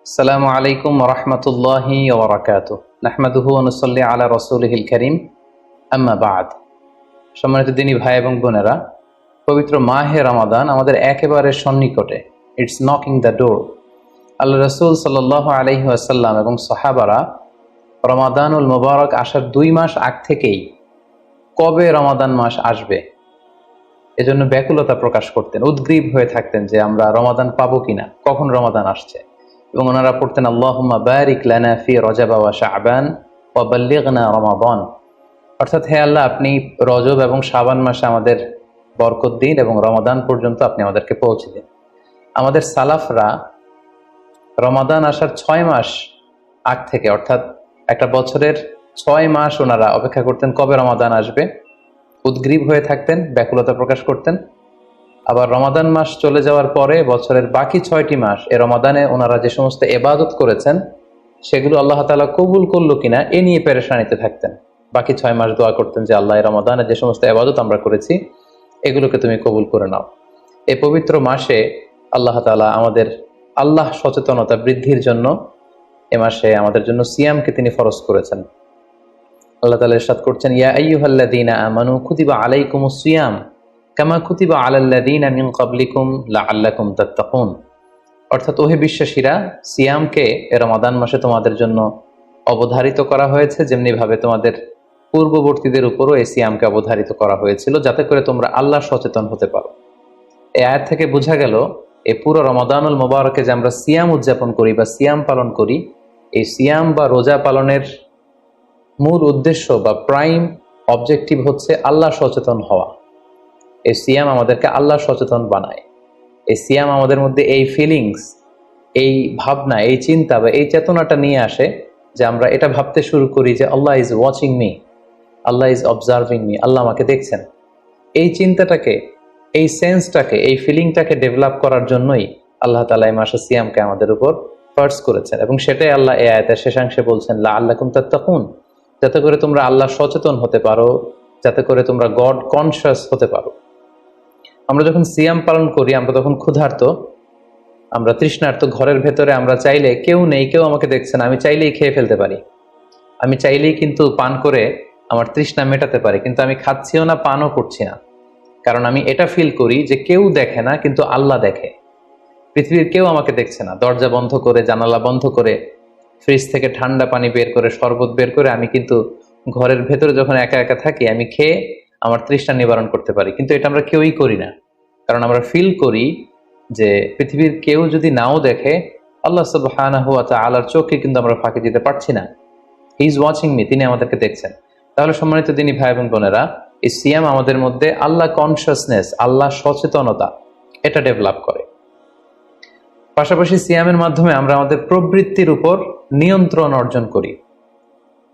আসসালামু আলাইকুম ওরহমতুল্লাহি ওবরাকাতুহু নাহমাদুহু ওয়া নুসাল্লি আলা রাসূলিহিল কারীম আম্মা বা'দ। সম্মানিত দিনী ভাই এবং বোনেরা, পবিত্র মাহে রমাদান আমাদের একেবারে সন্নিকটে। It's knocking the door. Allah রাসূল সাল্লাল্লাহু আলাইহি ওয়াসাল্লাম এবং সাহাবারা রমাদানুল মুবারক আসার 2 মাস আগ থেকেই কবে রমাদান মাস আসবে এজন্য ব্যাকুলতা প্রকাশ করতেন, উদ্গ্রীব হয়ে থাকতেন যে আমরা রমাদান পাবো কিনা, কখন রমাদান আসছে। এবং ওনারা পড়তেন আল্লাহুম্মা বারিক লানা ফি রজব ওয়া শাবান ওয়া বাল্লিগনা রমাদান, অর্থাৎ হে আল্লাহ, আপনি রজব এবং শাবান মাসে আমাদের বরকত দিন এবং রমাদান পর্যন্ত আপনি আমাদেরকে পৌঁছে দিন। আমাদের সালাফরা রমাদান আসার 6 মাস আগ থেকে, অর্থাৎ একটা বছরের 6 মাস ওনারা অপেক্ষা করতেন কবে রমাদান আসবে, উদ্গ্রীব হয়ে থাকতেন, ব্যাকুলতা প্রকাশ করতেন। আবার রমাদান মাস চলে যাওয়ার পরে বছরের বাকি 6টি মাস এ রমাদানে ওনারা যে সমস্ত ইবাদত করেছেন সেগুলো আল্লাহ তাআলা কবুল করলো কিনা এ নিয়ে পেরেশানিতে থাকতেন। বাকি 6 মাস দোয়া করতেন যে আল্লাহ, এই রমাদানে যে সমস্ত ইবাদত আমরা করেছি এগুলোকে তুমি কবুল করে নাও। এই পবিত্র মাসে আল্লাহ তাআলা আমাদের আল্লাহ সচেতনতা বৃদ্ধির জন্য এ মাসে আমাদের জন্য সিয়ামকে তিনি ফরজ করেছেন। আল্লাহ তাআলা ইরশাদ করছেন, ইয়া আইয়ুহাল্লাযীনা আমানু কুতিবা আলাইকুমুস সিয়াম কামা কুতিবা আলাল্লাযীনা মিন ক্বাবলিকুম লাআল্লাকুম তাত্তাকুন। অর্থাৎ ওহে বিশ্বাসীরা, সিয়ামকে রমাদান মাসে তোমাদের জন্য অবধারিত করা হয়েছে যেমনি ভাবে তোমাদের পূর্ববর্তীদের উপরও এই সিয়ামকে অবধারিত করা হয়েছিল, যাতে করে তোমরা আল্লাহ সচেতন হতে পারো। এই আয়াত থেকে বোঝা গেল এই পুরো রমাদানুল মুবারকে যে আমরা সিয়াম উদযাপন করি বা সিয়াম পালন করি, এই সিয়াম বা রোজা পালনের মূল উদ্দেশ্য বা প্রাইম অবজেক্টিভ হচ্ছে আল্লাহ সচেতন হওয়া। এই সিয়াম আমাদেরকে আল্লাহ সচেতন বানায়। এই সিয়াম আমাদের মধ্যে এই ফিলিংস, এই ভাবনা, এই চিন্তা বা এই চেতনাটা নিয়ে আসে যে আমরা এটা ভাবতে শুরু করি যে Allah is watching me, Allah is observing me, Allah আমাকে দেখছেন। এই চিন্তাটাকে, এই সেন্সটাকে, এই ফিলিংটাকে ডেভেলপ করার জন্যই আল্লাহ তাআলা এই মাসে সিয়ামকে আমাদের উপর ফার্জ করেছেন। এবং সেটাই আল্লাহ এই আয়াতের শেষাংশে বলছেন, লাআল্লাকুম তাত্তাকুন, যাতে করে তোমরা আল্লাহ সচেতন হতে পারো, যাতে করে তোমরা গড কনশাস হতে পারো। আমরা যখন সিয়াম পালন করি আমরা তখন ক্ষুধার্ত, আমরা তৃষ্ণার্ত, ঘরের ভেতরে আমরা চাইলে কেউ নেই, কেউ আমাকে দেখছে না, আমি চাইলেই খেয়ে ফেলতে পারি, আমি চাইলেই কিন্তু পান করে আমার তৃষ্ণা মেটাতে পারি, কিন্তু আমি খাচ্ছিও না, পানও করছি না, কারণ আমি এটা ফিল করি যে কেউ দেখে না কিন্তু আল্লাহ দেখে। পৃথিবীর কেউ আমাকে দেখছে না, দরজা বন্ধ করে, জানালা বন্ধ করে, ফ্রিজ থেকে ঠান্ডা পানি বের করে, শরবত বের করে আমি কিন্তু ঘরের ভেতরে যখন একা একা থাকি আমি খেয়ে আমার তৃষ্ণা নিবারণ করতে পারি। কিন্তু এটা আমরা কেউই করি না, কারণ আমরা ফিল করি যে পৃথিবীর কেউ যদি নাও দেখে, আল্লাহ সুবহানাহু ওয়া তাআলার চোখে কিন্তু আমরা ফাঁকি দিতে পারছি না। হি ইজ ওয়াচিং মি, তিনি আমাদেরকে দেখছেন। তাহলে সম্মানিত দিনী ভাই এবং বোনেরা, এই সিয়াম আমাদের মধ্যে আল্লাহ কনশাসনেস, আল্লাহ সচেতনতা এটা ডেভেলপ করে। পাশাপাশি সিয়ামের মাধ্যমে আমরা আমাদের প্রবৃত্তির উপর নিয়ন্ত্রণ অর্জন করি।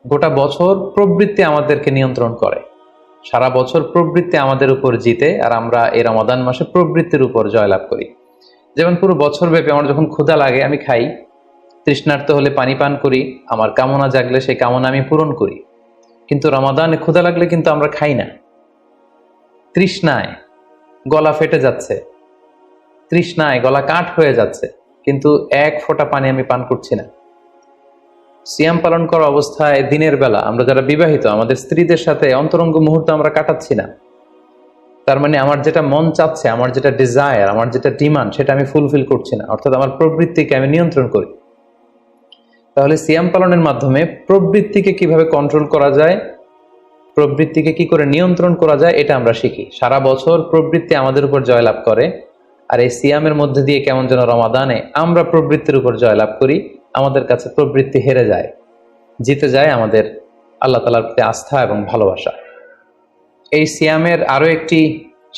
গোটা বছর প্রবৃত্তি আমাদেরকে নিয়ন্ত্রণ করে, সারা বছর প্রবৃত্তি আমাদের উপর জিতে, আর আমরা এই রমাদান মাসে প্রবৃত্তির উপর জয়লাভ করি। যেমন পুরো বছর ব্যাপী আমার যখন ক্ষুধা লাগে আমি খাই, তৃষ্ণার্ত হলে পানি পান করি, আমার কামনা জাগলে সেই কামনা আমি পূরণ করি। কিন্তু রমাদানে ক্ষুধা লাগলে কিন্তু আমরা খাই না। তৃষ্ণায় গলা ফেটে যাচ্ছে, তৃষ্ণায় গলা কাঠ হয়ে যাচ্ছে, কিন্তু এক ফোঁটা পানি আমি পান করছি না। সিয়াম পালন করা অবস্থায় দিনের বেলা আমরা যারা বিবাহিত, আমাদের স্ত্রীদের সাথে অন্তরঙ্গ মুহূর্ত আমরা কাটাচ্ছি না। তার মানে আমার যেটা মন চাচ্ছে, আমার যেটা ডিজায়ার, আমার যেটা ডিমান্ড, সেটা আমি ফুলফিল করছি না, অর্থাৎ আমার প্রবৃত্তিকে আমি নিয়ন্ত্রণ করি। তাহলে সিয়াম পালনের মাধ্যমে প্রবৃত্তিকে কিভাবে কন্ট্রোল করা যায়, প্রবৃত্তিকে কি করে নিয়ন্ত্রণ করা যায়, এটা আমরা শিখি। সারা বছর প্রবৃত্তি আমাদের উপর জয়লাভ করে, আর এই সিয়ামের মধ্যে দিয়ে কেমন যেন রমাদানে আমরা প্রবৃত্তির উপর জয়লাভ করি, আমাদের কাছে প্রবৃত্তি হেরে যায়, জিতে যায় আমাদের আল্লাহ তাআলার প্রতি আস্থা এবং ভালোবাসা। এই সিয়ামের আরো একটি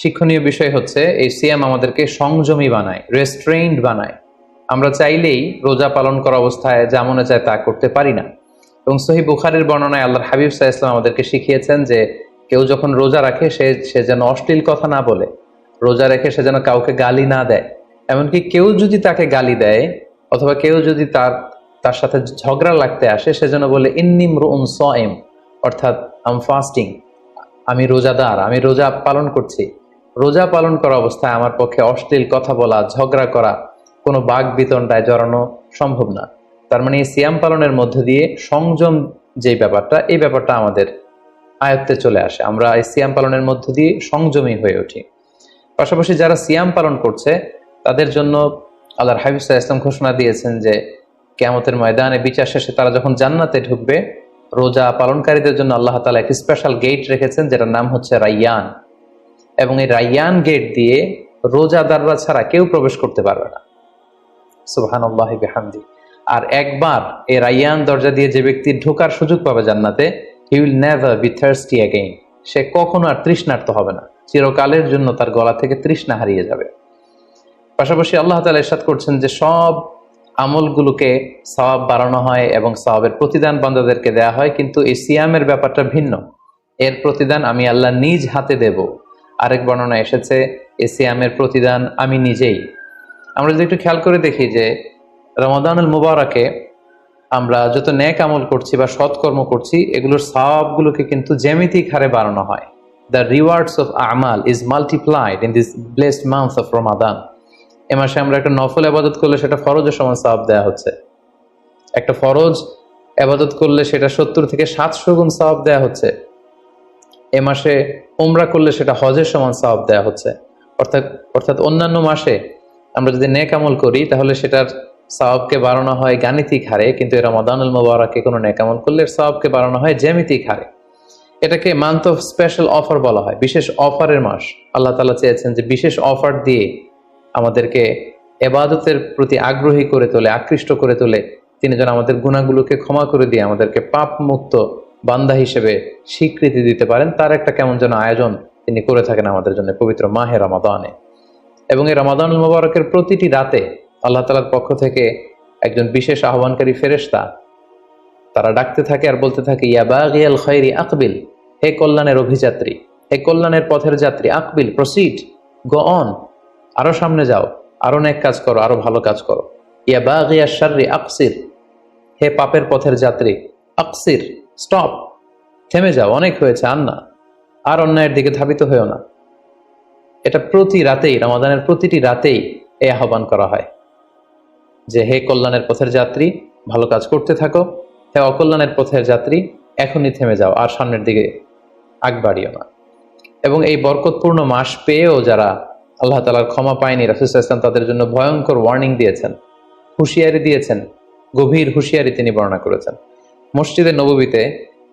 শিক্ষণীয় বিষয় হচ্ছে, এই সিয়াম আমাদেরকে সংযমী বানায়, রেস্ট্রেইনড বানায়। আমরা চাইলেই রোজা পালন করা অবস্থায় যা মনে চায় তা করতে পারি না। এবং সহিহ বুখারীর বর্ণনায় আল্লাহর হাবিব সাল্লাল্লাহু আলাইহি ওয়াসাল্লাম আমাদেরকে শিখিয়েছেন যে কেউ যখন রোজা রাখে সে যেন অশ্লীল কথা না বলে, রোজা রেখে সে যেন কাউকে গালি না দেয়। এমনকি কেউ যদি তাকে গালি দেয় অথবা কেউ যদি তার সাথে ঝগড়া লাগতে আসে, সে যেন বলে ইন্নী ইমরুউন সাইম, অর্থাৎ আই এম ফাস্টিং, আমি রোজাদার, আমি রোজা পালন করছি। রোজা পালন করা অবস্থায় আমার পক্ষে অশ্লীল কথা বলা, ঝগড়া করা কোনো বাক বিতণ্ডায় জড়ানো সম্ভব না। তার মানে এই সিয়াম পালনের মধ্য দিয়ে সংযম যে ব্যাপারটা, এই ব্যাপারটা আমাদের আয়ত্তে চলে আসে। আমরা এই সিয়াম পালনের মধ্য দিয়ে সংযমী হয়ে উঠি। পাশাপাশি যারা সিয়াম পালন করছে তাদের জন্য আল্লাহর হাবিব সাল্লাল্লাহু আলাইহি ওয়াসাল্লাম ঘোষণা দিয়েছেন যে কিয়ামতের ময়দানে বিচার শেষে তারা যখন জান্নাতে ঢুকবে, রোজা পালনকারীদের জন্য আল্লাহ তাআলা একটি স্পেশাল গেট রেখেছেন যেটার নাম হচ্ছে রাইয়ান, এবং এই রাইয়ান গেট দিয়ে রোজাদাররা ছাড়া কেউ প্রবেশ করতে পারবে না। সুবহানাল্লাহি বিহামদি। আর একবার এই রাইয়ান দরজা দিয়ে যে ব্যক্তি ঢোকার সুযোগ পাবে জান্নাতে, he will never be thirsty again. সে কখনো আর তৃষ্ণার্ত হবে না, চিরকালের জন্য তার গলা থেকে তৃষ্ণা হারিয়ে যাবে। পাশাপাশি আল্লাহ তাআলা ইরশাদ করছেন যে সব আমলগুলোকে সওয়াব বাড়ানো হয় এবং সওয়াবের প্রতিদান বান্দাদেরকে দেয়া হয়, কিন্তু এই সিয়ামের ব্যাপারটা ভিন্ন। এর প্রতিদান আমি আল্লাহ নিজ হাতে দেব। আরেক বর্ণনা এসেছে এই সিয়ামের প্রতিদান আমি নিজেই। আমরা যদি একটু খেয়াল করে দেখি যে রমাদানুল মুবারাকে আমরা যত নেক আমল করছি বা সৎকর্ম করছি, এগুলোর সওয়াবগুলোকে কিন্তু জ্যামিতিক হারে বাড়ানো হয়। দ্য রিওয়ার্ডস অফ আমাল is multiplied in this blessed month of Ramadan. এ মাসে আমরা একটা নফল ইবাদত করলে সেটা ফরজের সমান সওয়াব দেওয়া হচ্ছে। একটা ফরজ ইবাদত করলে সেটা 70 থেকে 700 গুণ সওয়াব দেওয়া হচ্ছে। এ মাসে উমরা করলে সেটা হজের সমান সওয়াব দেওয়া হচ্ছে। অর্থাৎ অন্যান্য মাসে আমরা যদি নেক আমল করি তাহলে সেটার সওয়াবকে বাড়ানো হয় গাণিতিক হারে, কিন্তু এই রমাদানুল মুবারাকে কোনো নেক আমল করলে এর সওয়াবকে বাড়ানো হয় জ্যামিতিক হারে। এটাকে মান্থ অফ স্পেশাল অফার বলা হয়, বিশেষ অফারের মাস। আল্লাহ তাআলা চেয়েছেন যে বিশেষ অফার দিয়ে আমাদেরকে ইবাদতের প্রতি আগ্রহী করে তোলে, আকৃষ্ট করে তোলে। তিনি যেন আমাদের গুনাহগুলোকে ক্ষমা করে দিয়ে আমাদেরকে পাপ মুক্ত বান্দা হিসেবে স্বীকৃতি দিতে পারেন, তার একটা কেমন যেন আয়োজন তিনি করে থাকেন আমাদের জন্য পবিত্র মাহে রমাদানে। এবং এই রমাদানুল মুবারকের প্রতিটি রাতে আল্লাহ তাআলার পক্ষ থেকে একজন বিশেষ আহ্বানকারী ফেরেশতা তারা ডাকতে থাকে আর বলতে থাকে, ইয়া বাগিয়াল খায়রি আকবিল, হে কল্যাণের অভিযাত্রী, হে কল্যাণের পথের যাত্রী, আকবিল, প্রসিড, গো অন, আরো সামনে যাও, আরো নেক কাজ করো, আরো ভালো কাজ করো। ইয়া বাগিয়াশ শাররি আকসির, হে পাপের পথের যাত্রী, আকসির, স্টপ, থেমে যাও, অনেক হয়েছে, আর না, আর অন্যায়ের দিকে ধাবিত হয়েও না। এটা প্রতি রাতেই, রমাদানের প্রতিটি রাতেই এই আহ্বান করা হয় যে হে কল্যাণের পথের যাত্রী, ভালো কাজ করতে থাকো, হে অকল্যাণের পথের যাত্রী, এখনই থেমে যাও, আর সামনের দিকে আগ বাড়িও না। এবং এই বরকতপূর্ণ মাস পেয়েও যারা আল্লাহ তাআলার ক্ষমা পায়নি, রাসূল সাল্লাল্লাহু আলাইহি ওয়াসাল্লাম তাদের জন্য ভয়ঙ্কর ওয়ার্নিং দিয়েছেন, হুঁশিয়ারি দিয়েছেন, গভীর হুঁশিয়ারি তিনি বর্ণনা করেছেন। মসজিদে নববীতে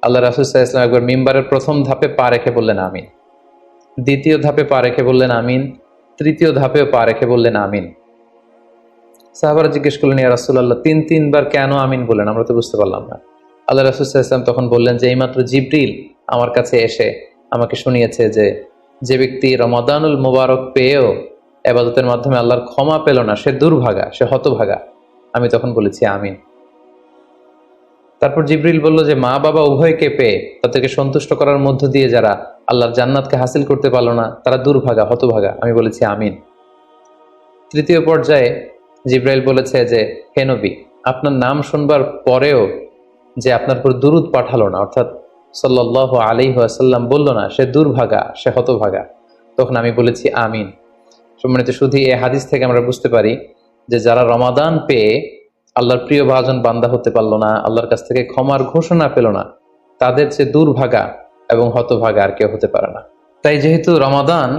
আল্লাহ রাসূল সাল্লাল্লাহু আলাইহি ওয়াসাল্লাম একবার মিম্বারের প্রথম ধাপে পা রেখে বললেন আমিন, দ্বিতীয় ধাপে পা রেখে বললেন আমিন, তৃতীয় ধাপেও পা রেখে বললেন আমিন। সাহাবারা জিজ্ঞেস করলেন, ইয়া রাসূলুল্লাহ, তিনবার কেন আমিন বললেন? আমরা তো বুঝতে পারলাম না। আল্লাহ রাসূল সাল্লাল্লাহু আলাইহি ওয়াসাল্লাম তখন বললেন যে এইমাত্র জিবরিল আমার কাছে এসে আমাকে শুনিয়েছে যে ব্যক্তি রমাদানুল মুবারক পেয়েও ইবাদতের মাধ্যমে আল্লাহর ক্ষমা পেল না, সে দুর্ভাগা, সে হতভাগা। আমি তখন বলেছি আমিন। তারপর জিবরিল বলল যে মা বাবা উভয়কে পেয়ে তাদেরকে সন্তুষ্ট করার মধ্য দিয়ে যারা আল্লাহর জান্নাতকে হাসিল করতে পারলো না তারা দুর্ভাগা, হতভাগা। আমি বলেছি আমিন। তৃতীয় পর্যায়ে জিবরাইল বলেছে যে হে নবী, আপনার নাম শুনবার পরেও যে আপনার উপর দুরূদ পাঠালো না, অর্থাৎ সাল্লাল্লাহু আলাইহি ওয়াসাল্লাম বলল না, সে দুর্ভাগা, সে হতভাগা। তখন আমি বলেছি আমিন। সম্মানিত শুধু এই হাদিস থেকে আমরা বুঝতে পারি যে যারা রমাদান পেয়ে আল্লাহর প্রিয় ভাজন বান্দা হতে পারলো না, আল্লাহর কাছ থেকে ক্ষমার ঘোষণা পেল না, তাদের যে দুর্ভাগা এবং হতভাগা আর কেউ হতে পারে না। তাই যেহেতু রমাদান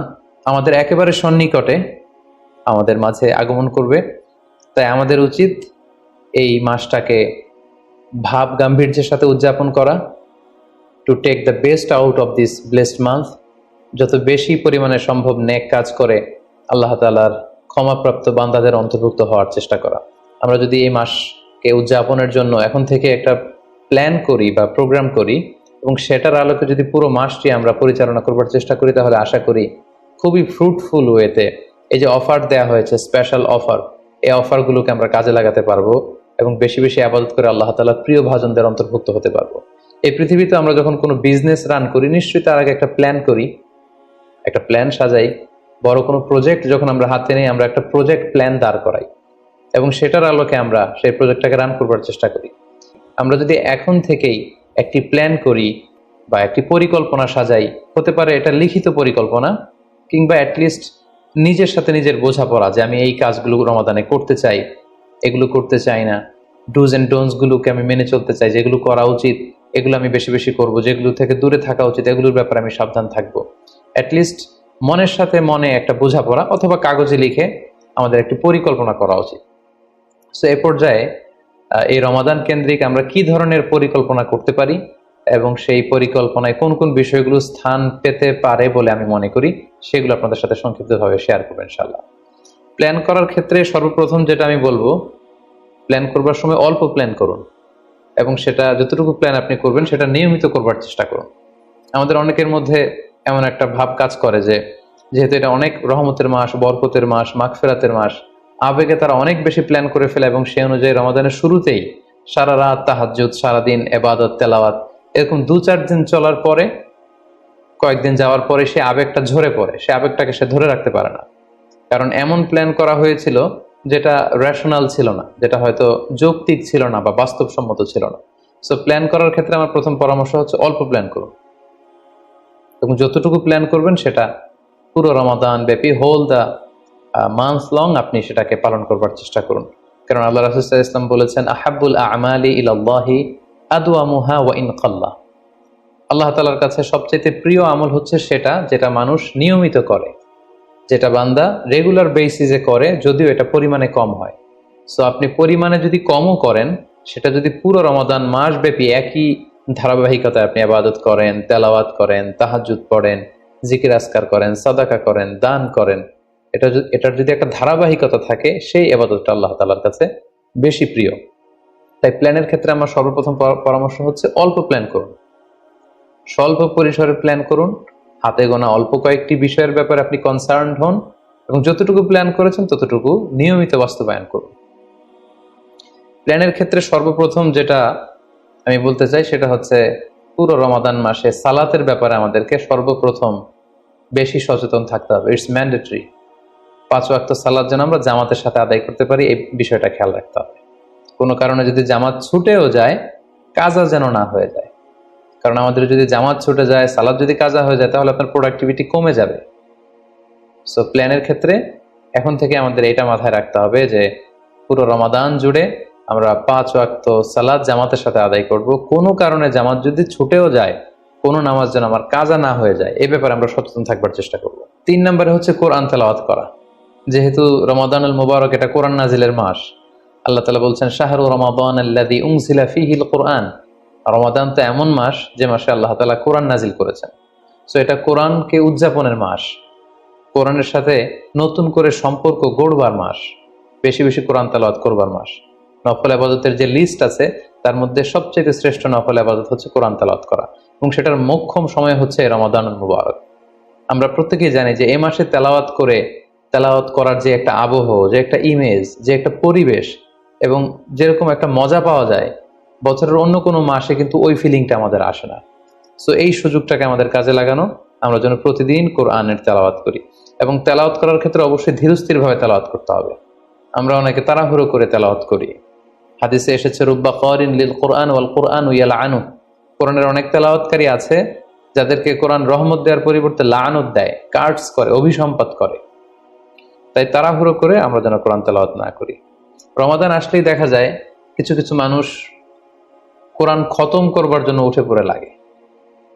আমাদের একেবারে সন্নিকটে আমাদের মাঝে আগমন করবে, তাই আমাদের উচিত এই মাসটাকে ভাব গাম্ভীর্যের সাথে উদযাপন করা, to take the best out of this blessed month, যত বেশি পরিমাণে সম্ভব নেক কাজ করে আল্লাহ তাআলার ক্ষমাপ্রাপ্ত বান্দাদের অন্তর্ভুক্ত হওয়ার চেষ্টা করা। আমরা যদি এই মাসকে উদযাপনের জন্য এখন থেকে একটা প্ল্যান করি বা প্রোগ্রাম করি এবং সেটার আলোকে যদি পুরো মাসটি আমরা পরিচালনা করবার চেষ্টা করি, তাহলে আশা করি খুবই ফ্রুটফুল ওয়েতে এই যে অফার দেওয়া হয়েছে, স্পেশাল অফার, এই অফারগুলোকে আমরা কাজে লাগাতে পারবো এবং বেশি বেশি ইবাদত করে আল্লাহ তাআলার প্রিয় ভাজনদের অন্তর্ভুক্ত হতে পারবো। এই পৃথিবীতে আমরা যখন কোনো বিজনেস রান করি, নিশ্চয়ই তার আগে একটা প্ল্যান করি, একটা প্ল্যান সাজাই। বড় কোনো প্রজেক্ট যখন আমরা হাতে নেই, আমরা একটা প্রজেক্ট প্ল্যান দাঁড় করাই এবং সেটার আলোকে আমরা সেই প্রজেক্টটাকে রান করবার চেষ্টা করি। আমরা যদি এখন থেকেই একটি প্ল্যান করি বা একটি পরিকল্পনা সাজাই, হতে পারে এটা লিখিত পরিকল্পনা কিংবা অ্যাটলিস্ট নিজের সাথে নিজের বোঝাপড়া যে আমি এই কাজগুলো রমাদানে করতে চাই, এগুলো করতে চাই না, ডুজ এন্ড ডোন্টস গুলোকে আমি মেনে চলতে চাই, যেগুলো করা উচিত এগুলো আমি বেশি বেশি করব, যেগুলো থেকে দূরে থাকা উচিত এগুলোর ব্যাপারে আমি সাবধান থাকবো। অ্যাটলিস্ট মনের সাথে মনে একটা বোঝাপড়া অথবা কাগজে লিখে আমাদের একটি পরিকল্পনা করা উচিত। সো এ পর্যায়ে এই রমাদান কেন্দ্রিক আমরা কি ধরনের পরিকল্পনা করতে পারি এবং সেই পরিকল্পনায় কোন কোন বিষয়গুলো স্থান পেতে পারে বলে আমি মনে করি সেগুলো আপনাদের সাথে সংক্ষিপ্তভাবে শেয়ার করবো ইনশাআল্লাহ। প্ল্যান করার ক্ষেত্রে সর্বপ্রথম যেটা আমি বলবো, প্ল্যান করবার সময় অল্প প্ল্যান করুন এবং সেটা যতটুকু প্ল্যান আপনি করবেন সেটা নিয়মিত করবার চেষ্টা করুন। আমাদের অনেকের মধ্যে এমন একটা ভাব কাজ করে যে যেহেতু এটা অনেক রহমতের মাস, বরকতের মাস, মাগফিরাতের মাস, আবেগে তারা অনেক বেশি প্ল্যান করে ফেলে এবং সেই অনুযায়ী রমাদানের শুরুতেই সারা রাত তাহাজ্জুদ, সারাদিন ইবাদত, তেলাওয়াত, এরকম 2-4 দিন চলার পরে, কয়েকদিন যাওয়ার পরে সে আবেগটা ঝরে পড়ে, সে আবেগটাকে সে ধরে রাখতে পারে না। কারণ এমন প্ল্যান করা হয়েছিল যেটা রেশনাল ছিল না, যেটা হয়তো যৌক্তিক ছিল না বা বাস্তবসম্মত ছিল না। সো প্ল্যান করার ক্ষেত্রে আমার প্রথম পরামর্শ হচ্ছে অল্প প্ল্যান করুন এবং যতটুকু প্ল্যান করবেন সেটা পুরো রমাদান ব্যাপী, হোল দ্য মান্থ লং আপনি সেটাকে পালন করবার চেষ্টা করুন। কারণ আল্লাহ রাসূল সাল্লাল্লাহু আলাইহি ওয়াসাল্লাম বলেছেন, আহাব্বুল আমালি ইলাল্লাহি আদওয়ামুহা ওয়া ইন কাল্লা। আল্লাহ তাআলার কাছে সবচেয়ে প্রিয় আমল হচ্ছে সেটা যেটা মানুষ নিয়মিত করে, যেটা বান্দা রেগুলার বেসিসে করে, যদিও এটা পরিমাণে কম হয়। সো আপনি পরিমাণে যদি কমও করেন, সেটা যদি পুরো রমাদান মাস ব্যাপী একই ধারাবাহিকতায় আপনি ইবাদত করেন, তেলাওয়াত করেন, তাহাজ্জুদ পড়েন, জিকির আজকার করেন, সাদাকা করেন, দান করেন, এটার যদি একটা ধারাবাহিকতা থাকে, সেই ইবাদতটা আল্লাহ তাআলার কাছে বেশি প্রিয়। তাই প্ল্যানের ক্ষেত্রে আমার সর্বপ্রথম পরামর্শ হচ্ছে অল্প প্ল্যান করুন, স্বল্প পরিসরে প্ল্যান করুন, হাতে গোনা অল্প কয়েকটি বিষয়ের ব্যাপারে আপনি কনসার্ন হন এবং যতটুকু প্ল্যান করেছেন ততটুকু নিয়মিত বাস্তবায়ন করুন। প্ল্যানের ক্ষেত্রে সর্বপ্রথম যেটা আমি বলতে চাই সেটা হচ্ছে পুরো রমাদান মাসে সালাতের ব্যাপারে আমাদেরকে সর্বপ্রথম বেশি সচেতন থাকতে হবে। It's mandatory. 5 ওয়াক্ত সালাত যেন আমরা জামাতের সাথে আদায় করতে পারি, এই বিষয়টা খেয়াল রাখতে হবে। কোনো কারণে যদি জামাত ছুটেও যায়, কাজা যেন না হয়ে যায়। কারণ আমাদের যদি জামাত ছুটে যায়, সালাত যদি কাজা হয়ে যায়, তাহলে আপনার প্রোডাক্টিভিটি কমে যাবে। সো প্ল্যানের ক্ষেত্রে এখন থেকে আমাদের এটা মাথায় রাখতে হবে যে পুরো রমাদান জুড়ে আমরা 5 ওয়াক্ত সালাত জামাতের সাথে আদায় করব। কোনো কারণে জামাত যদি ছুটেও যায়, কোনো নামাজ যেন আমার কাজা না হয়ে যায়, এই ব্যাপারে আমরা সচেতন থাকবার চেষ্টা করব। 3 নম্বরে হচ্ছে কোরআন তেলাওয়াত করা। যেহেতু রমাদানুল মুবারক এটা কোরআন নাজিলের মাস, আল্লাহ তাআলা বলছেন, শাহরু রমাদান আল্লাযী উনজিলা ফীহিল কুরআন। রমাদান তো এমন মাস যে মাসে আল্লাহ তাআলা কোরআন নাজিল করেছেন। সো এটা কোরআনকে উদযাপনের মাস, কোরআনের সাথে নতুন করে সম্পর্ক গড়বার মাস, বেশি বেশি কোরআন তেলাওয়াত করবার মাস। নফল ইবাদতের যে লিস্ট আছে তার মধ্যে সবচেয়ে শ্রেষ্ঠ নফল ইবাদত হচ্ছে কোরআন তেলাওয়াত করা এবং সেটার মোক্ষম সময় হচ্ছে রমাদানুল মুবারক। আমরা প্রত্যেকেই জানি যে এই মাসে তেলাওয়াত করার যে একটা আবহ, যে একটা ইমেজ, যে একটা পরিবেশ এবং যেরকম একটা মজা পাওয়া যায়, বছরের অন্য কোনো মাসে কিন্তু ওই ফিলিংটা আমাদের আসে না। সো এই সুযোগটাকে আমাদের কাজে লাগানো, আমরা যেন প্রতিদিন কোরআনের তেলাওয়াত করি এবং তেলাওয়াত করার ক্ষেত্রে অবশ্যই ধীরস্থিরভাবে তেলাওয়াত করতে হবে। আমরা অনেকে তাড়াহুড়ো করে তেলাওয়াত করি। হাদিসে এসেছে, রুব্বা কারিন লিল কোরআন ওয়াল কোরআনু ইয়ালআনু। কোরআনের অনেক তেলাওয়াতকারী আছে যাদেরকে কোরআন রহমত দেওয়ার পরিবর্তে লাআনত দেয়, কার্ডস করে, অভিসম্পাত করে। তাই তাড়াহুড়ো করে আমরা যেন কোরআন তেলাওয়াত না করি। রমাদান আসলেই দেখা যায় কিছু কিছু মানুষ কোরআন খতম করবার জন্য উঠে পড়ে লাগে।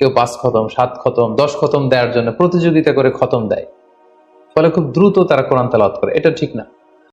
কেউ 5 খতম, 7 খতম, 10 খতম দেওয়ার জন্য প্রতিযোগিতা করে খতম দেয়, ফলে খুব দ্রুত তারা কোরআন তেলাওয়াত করে। এটা ঠিক না।